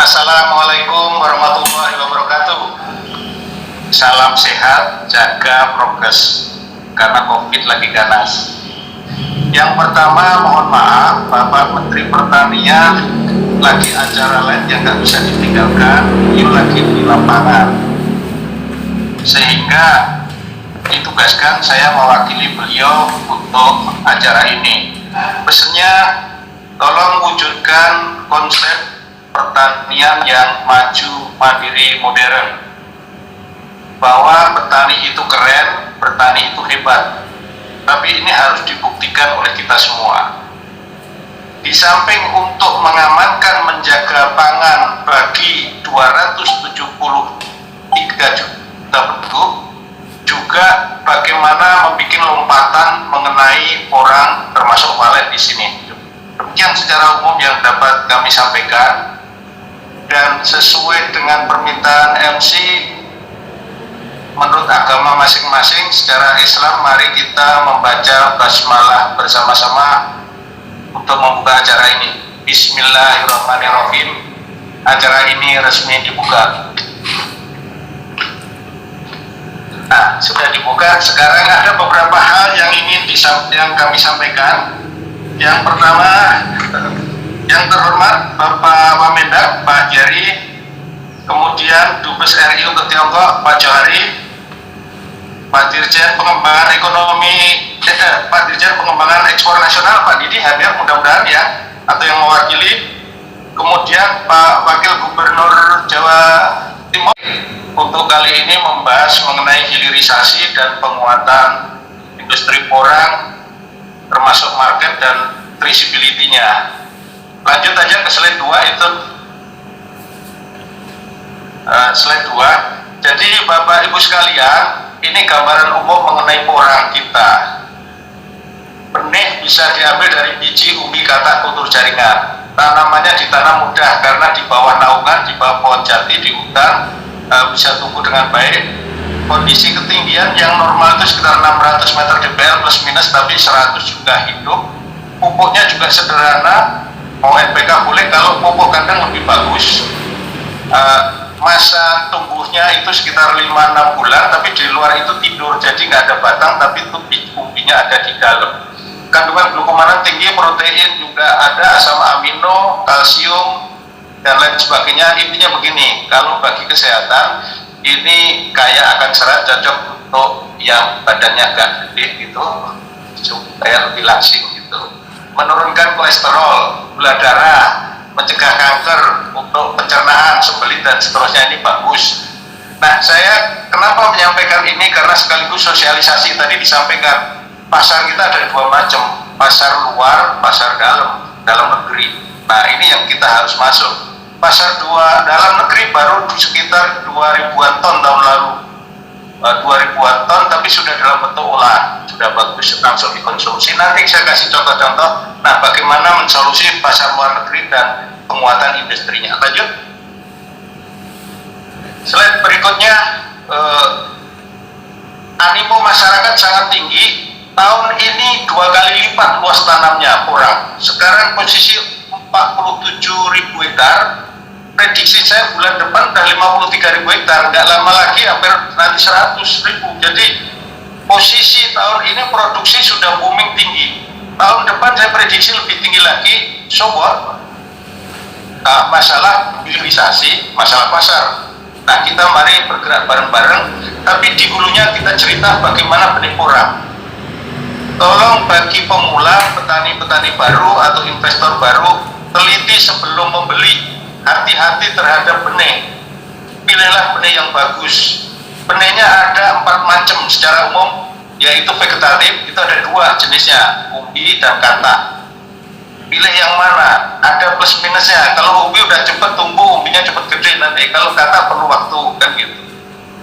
Assalamualaikum warahmatullahi wabarakatuh. Salam sehat, jaga progres karena COVID lagi ganas. Yang pertama, mohon maaf, Bapak Menteri Pertanian lagi acara lain yang nggak bisa ditinggalkan, beliau lagi di lapangan, sehingga ditugaskan saya mewakili beliau untuk acara ini. Pesannya, tolong wujudkan konsep pertanian yang maju, mandiri, modern, bahwa petani itu keren, petani itu hebat, tapi ini harus dibuktikan oleh kita semua. Di samping untuk mengamankan, menjaga pangan bagi 273 juta penduduk, juga bagaimana membuat lompatan mengenai orang termasuk walet di sini. Demikian secara umum yang dapat kami sampaikan, dan sesuai dengan permintaan MC, menurut agama masing-masing secara Islam, mari kita membaca basmalah bersama-sama untuk membuka acara ini. Bismillahirrahmanirrahim. Acara ini resmi dibuka. Nah, sudah dibuka. Sekarang ada beberapa hal yang ingin yang kami sampaikan. Yang pertama, yang terhormat Bapak Wamendak, Pak Jari, kemudian Dubes RI untuk Tiongkok, Pak Johari, Pak Dirjen Pengembangan Ekonomi, Pak Dirjen Pengembangan Ekspor Nasional, Pak Didi hadir mudah-mudahan ya, atau yang mewakili. Kemudian Pak Wakil Gubernur Jawa Timur untuk kali ini membahas mengenai hilirisasi dan penguatan industri porang, termasuk market dan traceability-nya. Lanjut aja ke slide 2 itu. Slide 2. Jadi Bapak Ibu sekalian, ini gambaran umum mengenai porang kita. Benih bisa diambil dari biji, umbi, katak, kultur jaringan. Tanamannya ditanam mudah karena di bawah naungan, di bawah pohon jati, di hutan, bisa tumbuh dengan baik. Kondisi ketinggian yang normal itu sekitar 600 meter dbl plus minus, tapi 100 juga hidup. Pupuknya juga sederhana, mau NPK boleh, kalau pupuk kandang lebih bagus. Masa tumbuhnya itu sekitar 5-6 bulan, tapi di luar itu tidur, jadi nggak ada batang, tapi itu umbinya ada di dalam. Kandungan glukomannan tinggi, protein juga ada, asam amino, kalsium, dan lain sebagainya. Intinya begini, kalau bagi kesehatan, ini kaya akan serat, cocok untuk yang badannya agak gede gitu, supaya lebih langsing gitu. Menurunkan kolesterol, gula darah, mencegah kanker, untuk pencernaan, sembelit dan seterusnya, ini bagus. Nah, saya kenapa menyampaikan ini, karena sekaligus sosialisasi. Tadi disampaikan pasar kita ada dua macam, pasar luar, pasar dalam negeri. Nah, ini yang kita harus masuk. Pasar dalam negeri baru sekitar 2000-an ton tahun lalu, 2000-an ton, tapi sudah dalam bentuk olahan, sudah bagus, langsung dikonsumsi. Nanti saya kasih contoh-contoh, nah bagaimana mensolusi pasar luar negeri dan penguatan industrinya. Lanjut. Slide berikutnya, animo masyarakat sangat tinggi. Tahun ini 2 kali lipat luas tanamnya porang. Sekarang posisi 47.000 hektar. Prediksi saya bulan depan udah 53.000 hektar. Nggak lama lagi hampir nanti 100.000. Jadi posisi tahun ini produksi sudah booming tinggi. Tahun depan saya prediksi lebih tinggi lagi. So what? Masalah hilirisasi, masalah pasar. Nah, kita mari bergerak bareng-bareng, tapi di hulunya kita cerita bagaimana benih porang. Tolong bagi pemula, petani-petani baru atau investor baru, teliti sebelum membeli, hati-hati terhadap benih. Pilihlah benih yang bagus. Benihnya ada 4 macam secara umum, yaitu vegetatif, itu ada 2 jenisnya, umbi dan katak. Pilih yang mana, ada plus minusnya. Kalau umbi udah cepet tumbuh, umbinya cepet gede nanti. Kalau katak perlu waktu, kan gitu.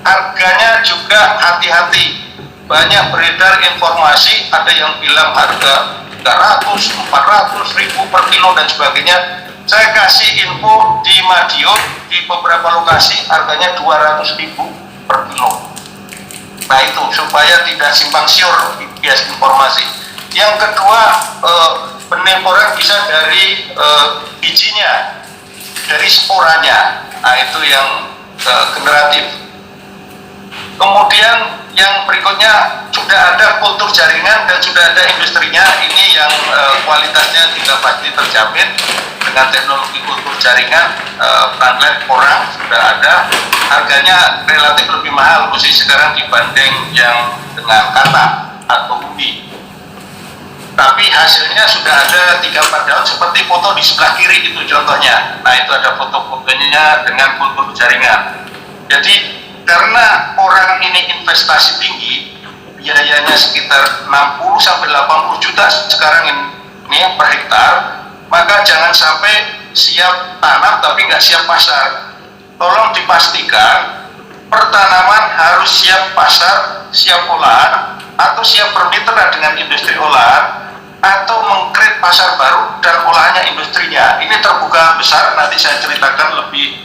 Harganya juga hati-hati. Banyak beredar informasi, ada yang bilang harga 300, 400 ribu per kilo dan sebagainya. Saya kasih info di Madiun, di beberapa lokasi harganya 200 ribu per kilo. Nah itu supaya tidak simpang siur bias informasi. Yang kedua, benih porang bisa dari bijinya. dari sporanya. Nah, itu yang generatif. Kemudian yang berikutnya sudah ada kultur jaringan dan sudah ada industrinya. Ini yang kualitasnya juga pasti terjamin dengan teknologi kultur jaringan. Plantlet orang sudah ada, harganya relatif lebih mahal posisi sekarang dibanding yang dengan kata atau bumi. Tapi hasilnya sudah ada 3-4 daun seperti foto di sebelah kiri itu contohnya. Nah, itu ada foto-fotonya dengan kultur jaringan. Jadi karena orang ini investasi tinggi, biayanya sekitar 60-80 juta sekarang ini per hektar, maka jangan sampai siap tanam tapi nggak siap pasar. Tolong dipastikan pertanaman harus siap pasar, siap olahan, atau siap bermitra dengan industri olahan, atau mengkreat pasar baru dan olahannya industrinya. Ini terbuka besar, nanti saya ceritakan lebih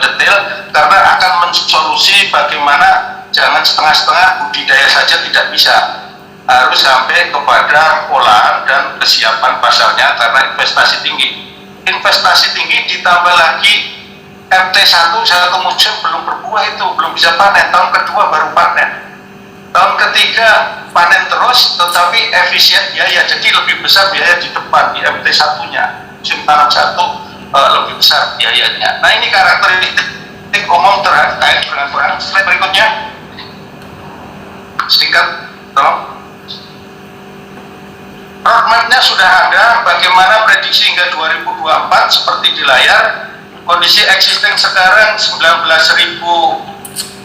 detail, karena akan mensolusi bagaimana jangan setengah-setengah budidaya saja tidak bisa, harus sampai kepada olahan dan kesiapan pasarnya karena investasi tinggi ditambah lagi MT1 satu musim belum berbuah, itu belum bisa panen, tahun kedua baru panen, tahun ketiga panen terus tetapi efisien biaya, jadi lebih besar biaya di depan di MT1 nya, musim tanam satu lebih besar biayanya. Nah, ini karakteristik umum terkait dengan perang. Slide berikutnya, singkat tolong. Roadmap-nya sudah ada, bagaimana prediksi hingga 2024 seperti di layar. Kondisi existing sekarang 19.000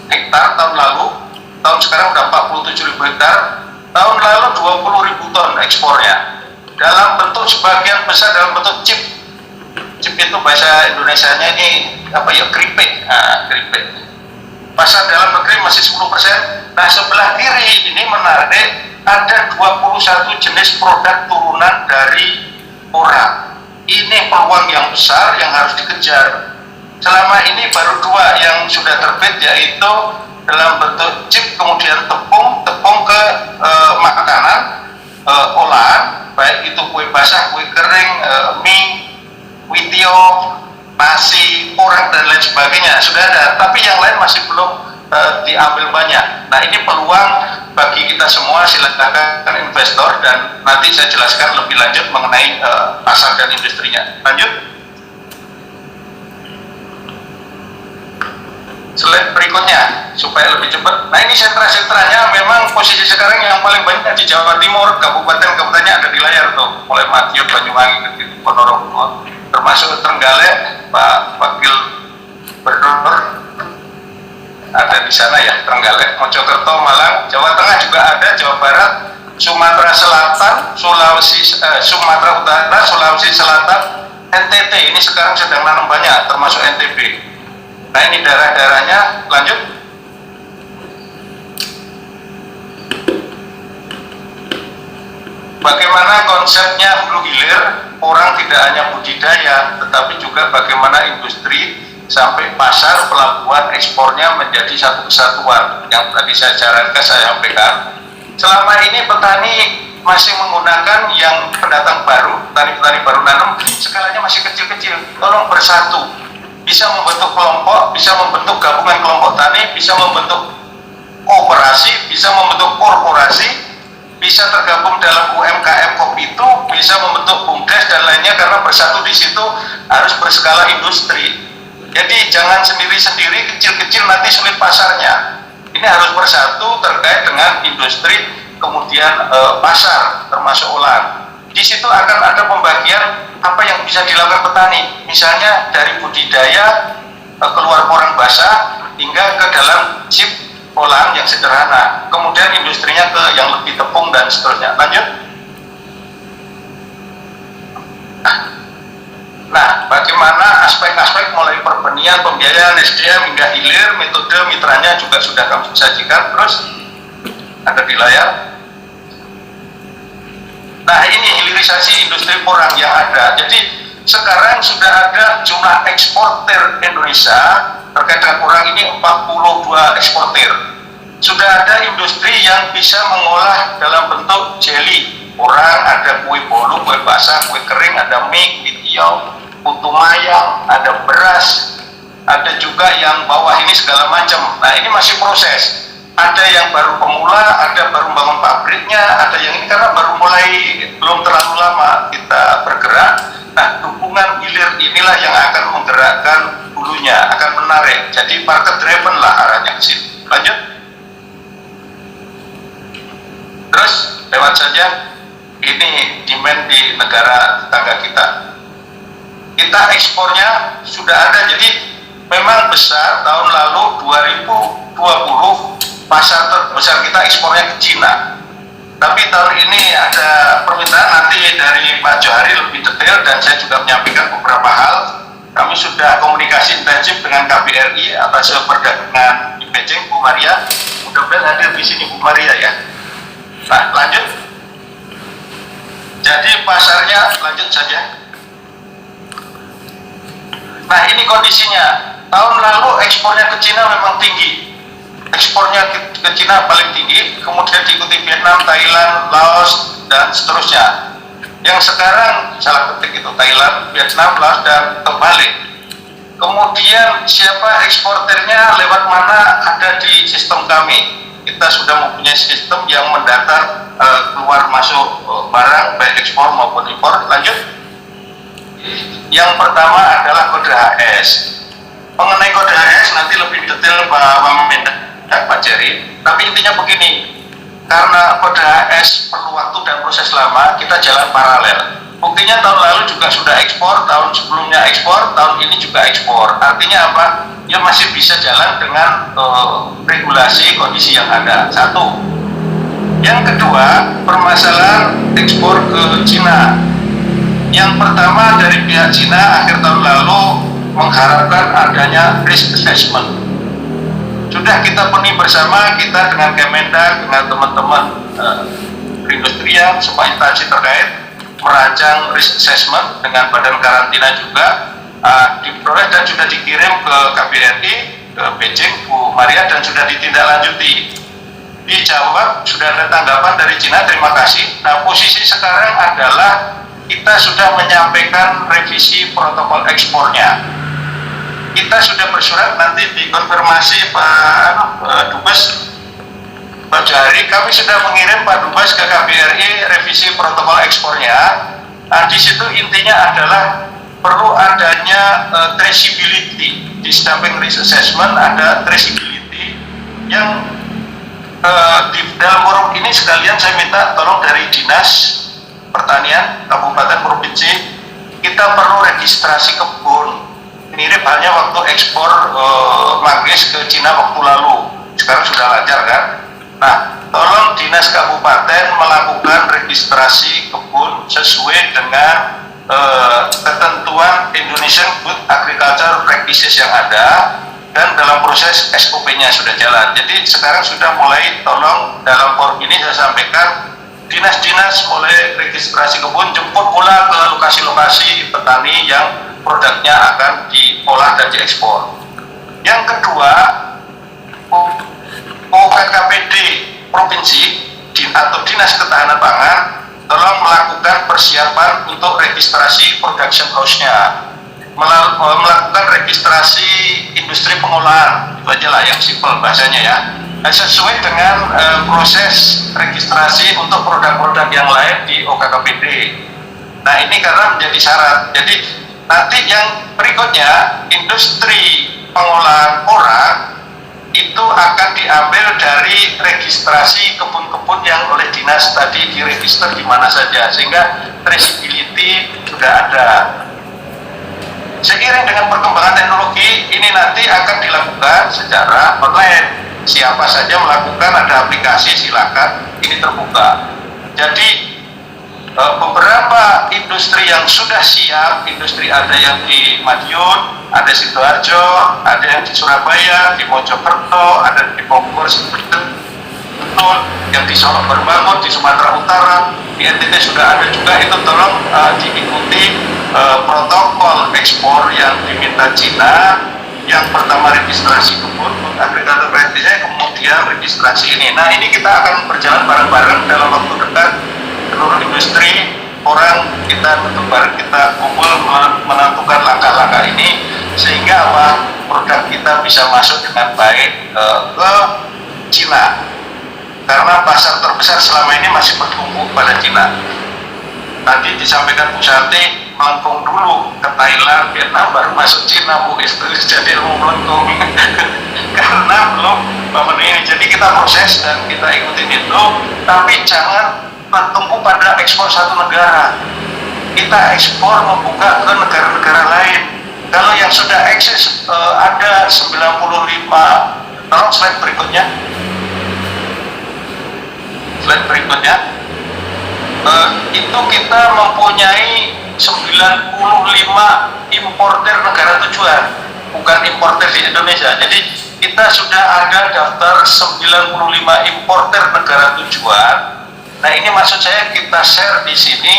hektar tahun lalu, tahun sekarang udah 47.000 hektar, tahun lalu 20.000 ton ekspornya dalam bentuk sebagian besar dalam bentuk chip itu bahasa Indonesianya ini apa ya, keripik. Nah, keripik. Pasar dalam negeri masih 10%. Nah, sebelah kiri ini menarik, ada 21 jenis produk turunan dari orang. Ini peluang yang besar yang harus dikejar. Selama ini baru 2 yang sudah terbit, yaitu dalam bentuk chip, kemudian tepung ke makanan olahan, baik itu kue basah, kue kering, mie, witio, nasi, porang dan lain sebagainya sudah ada, tapi yang lain masih belum diambil banyak. Nah, ini peluang bagi kita semua, silakan investor, dan nanti saya jelaskan lebih lanjut mengenai pasar dan industrinya. Lanjut. Slide berikutnya supaya lebih cepat. Nah, ini sentra-sentranya memang posisi sekarang yang paling banyak di Jawa Timur, kabupaten-kabupatennya ada di layar tuh, mulai Madiun, Banyuwangi, Ponorogo, termasuk Trenggalek, Pak Wakil Gubernur ada di sana ya, Trenggalek, Mojokerto, Malang, Jawa Tengah juga ada, Jawa Barat, Sumatera Selatan, Sumatera Utara, Sulawesi Selatan, NTT ini sekarang sedang nanam banyak, termasuk NTB. Nah, ini daerah-daerahnya. Lanjut. Bagaimana konsepnya hulu hilir, orang tidak hanya budidaya, tetapi juga bagaimana industri sampai pasar, pelabuhan, ekspornya menjadi satu kesatuan. Yang tadi saya sarankan, saya sampaikan. Selama ini petani masih menggunakan yang pendatang baru, petani-petani baru nanam, skalanya masih kecil-kecil. Tolong bersatu, bisa membentuk kelompok, bisa membentuk gabungan kelompok tani, bisa membentuk kooperasi, bisa membentuk korporasi, bisa tergabung dalam UMKM kopi itu, bisa membentuk BUMDes dan lainnya, karena bersatu di situ harus berskala industri. Jadi jangan sendiri-sendiri, kecil-kecil nanti sulit pasarnya. Ini harus bersatu terkait dengan industri, kemudian pasar, termasuk olahan. Di situ akan ada pembagian apa yang bisa dilakukan petani, misalnya dari budidaya, keluar porang basah, hingga ke dalam chip olahan yang sederhana, kemudian industrinya ke yang lebih tepung dan seterusnya. Lanjut. Nah, bagaimana aspek-aspek mulai perbenihan, pembiayaan, SDM hingga hilir, metode mitranya juga sudah kami sajikan, terus ada di layar. Nah, ini hilirisasi industri porang yang ada. Jadi sekarang sudah ada jumlah eksportir Indonesia terkait dengan porang ini 42 eksportir. Sudah ada industri yang bisa mengolah dalam bentuk jelly porang, ada kue bolu, kue basah, kue kering, ada mie, witiau. putu mayang, ada beras, ada juga yang bawah ini segala macam. Nah ini masih proses. Ada yang baru pemula, ada baru bangun pabriknya, ada yang ini karena baru mulai, belum terlalu lama kita bergerak. Nah dukungan hilir inilah yang akan menggerakkan hulunya, akan menarik. Jadi market driven lah arahnya ke sini. Lanjut. Terus lewat saja. Ini demand di negara tetangga kita. Kita ekspornya sudah ada, jadi memang besar. Tahun lalu 2020 pasar terbesar kita ekspornya ke Cina. Tapi tahun ini ada permintaan, nanti dari Pak Johari lebih detail, dan saya juga menyampaikan beberapa hal. Kami sudah komunikasi intensif dengan KBRI atas perdagangan di Beijing, Bu Maria. Mudah-mudahan hadir di sini Bu Maria ya. Nah lanjut. Jadi pasarnya, lanjut saja. Nah ini kondisinya. Tahun lalu ekspornya ke Cina memang tinggi. Ekspornya ke Cina paling tinggi, kemudian diikuti Vietnam, Thailand, Laos, dan seterusnya. Yang sekarang salah ketik itu Thailand, Vietnam, Laos, dan terbalik. Kemudian siapa eksporternya, lewat mana, ada di sistem kami. Kita sudah mempunyai sistem yang mendata keluar masuk barang baik ekspor maupun impor. Lanjut. Yang pertama adalah kode HS. Mengenai kode HS nanti lebih detail Pak Wamen dan Pak Jerry. Tapi intinya begini, karena kode HS perlu waktu dan proses lama, kita jalan paralel. Buktinya tahun lalu juga sudah ekspor, tahun sebelumnya ekspor, tahun ini juga ekspor. Artinya apa? Ya masih bisa jalan dengan regulasi kondisi yang ada. Satu. Yang kedua, permasalahan ekspor ke Cina. Yang pertama, dari pihak Cina akhir tahun lalu mengharapkan adanya risk assessment. Sudah kita penuhi bersama, kita dengan Kemendak, dengan teman-teman perindustrian, semua instansi terkait merancang risk assessment dengan badan karantina juga, diperoleh dan sudah dikirim ke KBRI, ke Beijing, Bu Maria, dan sudah ditindaklanjuti. Dijawab, sudah ada tanggapan dari Cina, terima kasih. Nah posisi sekarang adalah kita sudah menyampaikan revisi protokol ekspornya. Kita sudah bersurat, nanti dikonfirmasi Pak Dubes, Pak Johari, kami sudah mengirim Pak Dubes ke KBRI revisi protokol ekspornya. Nah, di situ intinya adalah perlu adanya traceability. Di samping risk assessment ada traceability yang di dalam forum ini sekalian saya minta tolong dari Dinas Pertanian Kabupaten Provinsi, kita perlu registrasi kebun. Mirip halnya waktu ekspor manggis ke Cina waktu lalu. Sekarang sudah lancar kan? Nah, tolong Dinas Kabupaten melakukan registrasi kebun sesuai dengan ketentuan Indonesian Food Agriculture Practices yang ada, dan dalam proses SOP-nya sudah jalan. Jadi sekarang sudah mulai, tolong dalam forum ini saya sampaikan, dinas-dinas mulai registrasi kebun, jemput pula ke lokasi-lokasi petani yang produknya akan diolah dan diekspor. Yang kedua, OKKPD Provinsi atau Dinas Ketahanan Pangan tolong melakukan persiapan untuk registrasi production house-nya, melakukan registrasi industri pengolahan, itu aja lah yang simpel bahasanya ya, sesuai dengan proses registrasi untuk produk-produk yang lain di OKKPD. Nah ini karena menjadi syarat. Jadi nanti yang berikutnya, industri pengolahan orang itu akan diambil dari registrasi kebun-kebun yang oleh dinas tadi diregister di mana saja, sehingga traceability sudah ada. Seiring dengan perkembangan teknologi ini nanti akan dilakukan secara online. Siapa saja melakukan, ada aplikasi, silakan, ini terbuka. Jadi beberapa industri yang sudah siap, industri ada yang di Madiun, ada di Sidoarjo, ada yang di Surabaya, di Mojokerto, ada di Bogor, yang di Solo berbangun, di Sumatera Utara, di NTT sudah ada juga. Itu tolong diikuti protokol ekspor yang diminta Cina. Yang pertama registrasi kebun, agregator praktisnya, kemudian registrasi ini. Nah ini kita akan berjalan bareng-bareng dalam waktu dekat. Seluruh industri orang kita duduk bareng, kita kumpul menentukan langkah-langkah ini sehingga apa, produk kita bisa masuk dengan baik ke Cina, karena pasar terbesar selama ini masih bertumbuh pada Cina. Tadi disampaikan Bu Santi, melengkung dulu ke Thailand, Vietnam, baru masuk Cina, Bu. Itu jadi ilmu melengkung karena belum memenuhi. Jadi kita proses dan kita ikutin itu, tapi jangan bertumpu pada ekspor satu negara. Kita ekspor membuka ke negara-negara lain. Kalau yang sudah eksis ada 95, tolong slide berikutnya. Slide berikutnya. Itu kita mempunyai 95 importer negara tujuan, bukan importer di Indonesia. Jadi kita sudah ada daftar 95 importer negara tujuan. Nah, ini maksud saya kita share di sini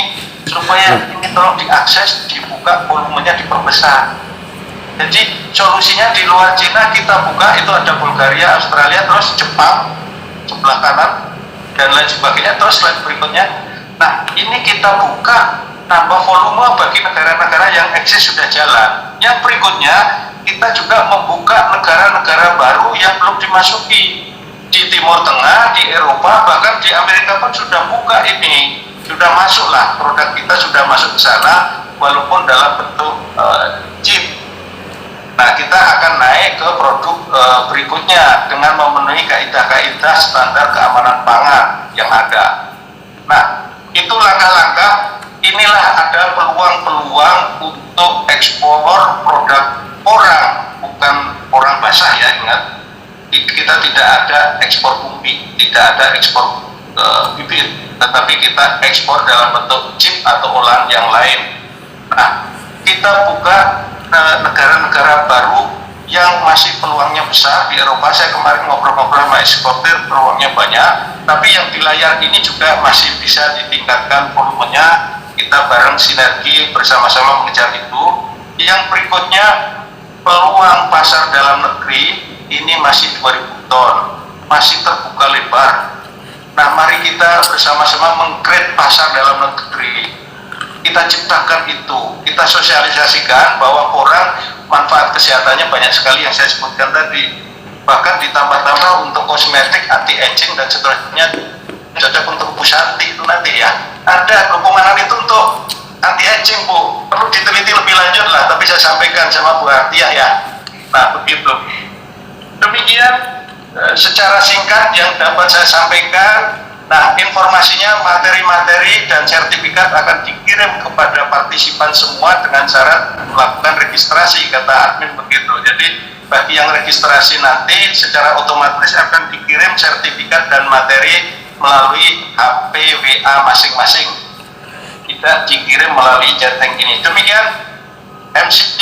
supaya ini tolong diakses, dibuka, volumenya diperbesar. Jadi solusinya di luar Cina kita buka, itu ada Bulgaria, Australia, terus Jepang sebelah kanan dan lain sebagainya. Terus slide berikutnya. Nah, ini kita buka, tambah volume bagi negara-negara yang eksis sudah jalan. Yang berikutnya, kita juga membuka negara-negara baru yang belum dimasuki. Di Timur Tengah, di Eropa, bahkan di Amerika pun sudah buka ini. Sudah masuklah, produk kita sudah masuk ke sana, walaupun dalam bentuk chip. Nah, kita akan naik ke produk berikutnya dengan memenuhi kaidah-kaidah standar keamanan pangan yang ada. Nah, itu langkah-langkah, inilah ada peluang-peluang untuk ekspor produk orang, bukan orang basah ya, ingat. Kita tidak ada ekspor umbi, tidak ada ekspor bibit, tetapi kita ekspor dalam bentuk chip atau olahan yang lain. Nah, kita buka negara-negara baru yang masih peluangnya besar. Di Eropa saya kemarin ngobrol-ngobrol sama eksportir, peluangnya banyak, tapi yang di layar ini juga masih bisa ditingkatkan volumenya. Kita bareng sinergi bersama-sama mengejar itu. Yang berikutnya, peluang pasar dalam negeri ini masih 2000 ton, masih terbuka lebar. Nah, mari kita bersama-sama meng-create pasar dalam negeri. Kita ciptakan itu, kita sosialisasikan bahwa orang manfaat kesehatannya banyak sekali yang saya sebutkan tadi. Bahkan ditambah-tambah untuk kosmetik, anti-aging dan seterusnya, cocok untuk Bu Santi itu nanti ya. Ada kepomanan itu untuk anti-aging, Bu. Perlu diteliti lebih lanjut lah, tapi saya sampaikan sama Bu Artiah ya. Nah, begitu. Demikian secara singkat yang dapat saya sampaikan. Nah, informasinya, materi-materi dan sertifikat akan dikirim kepada partisipan semua dengan syarat melakukan registrasi, kata admin begitu. Jadi bagi yang registrasi nanti secara otomatis akan dikirim sertifikat dan materi melalui HP WA masing-masing, tidak dikirim melalui chatting ini. Demikian MC,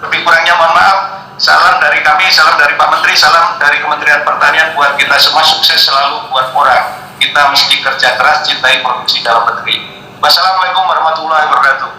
lebih kurangnya mohon maaf. Salam dari kami, salam dari Pak Menteri, salam dari Kementerian Pertanian buat kita semua, sukses selalu buat orang. Kita mesti kerja keras, cintai produksi dalam negeri. Wassalamualaikum warahmatullahi wabarakatuh.